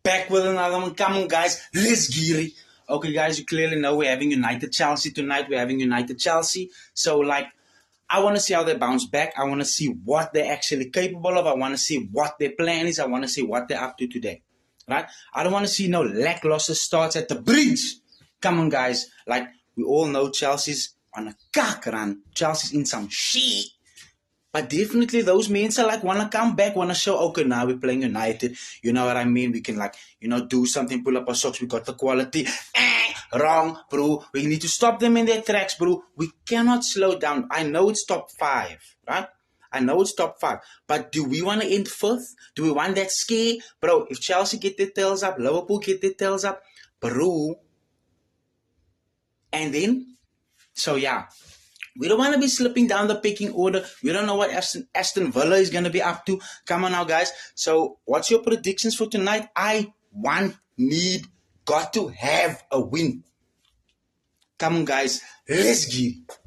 Back with another one. Come on, guys. Let's get it. Okay, guys, you clearly know we're having United Chelsea tonight. We're having United Chelsea. So, like, I want to see how they bounce back. I want to see what they're actually capable of. I want to see what their plan is. I want to see what they're up to today. Right? I don't want to see no lackluster starts at the bridge. Come on, guys. Like, we all know Chelsea's on a cock run. Chelsea's in some shit. But definitely those men are like want to come back, want to show, okay, now we're playing United. You know what I mean? We can like, do something, pull up our socks. We got the quality. Wrong, bro. We need to stop them in their tracks, bro. We cannot slow down. I know it's top 5, right? I know it's top 5. But do we want to end 5th? Do we want that scare? Bro, if Chelsea get their tails up, Liverpool get their tails up, bro. And then, so yeah. We don't want to be slipping down the pecking order. We don't know what Aston Villa is going to be up to. Come on now, guys. So, what's your predictions for tonight? Got to have a win. Come on, guys. Let's get it.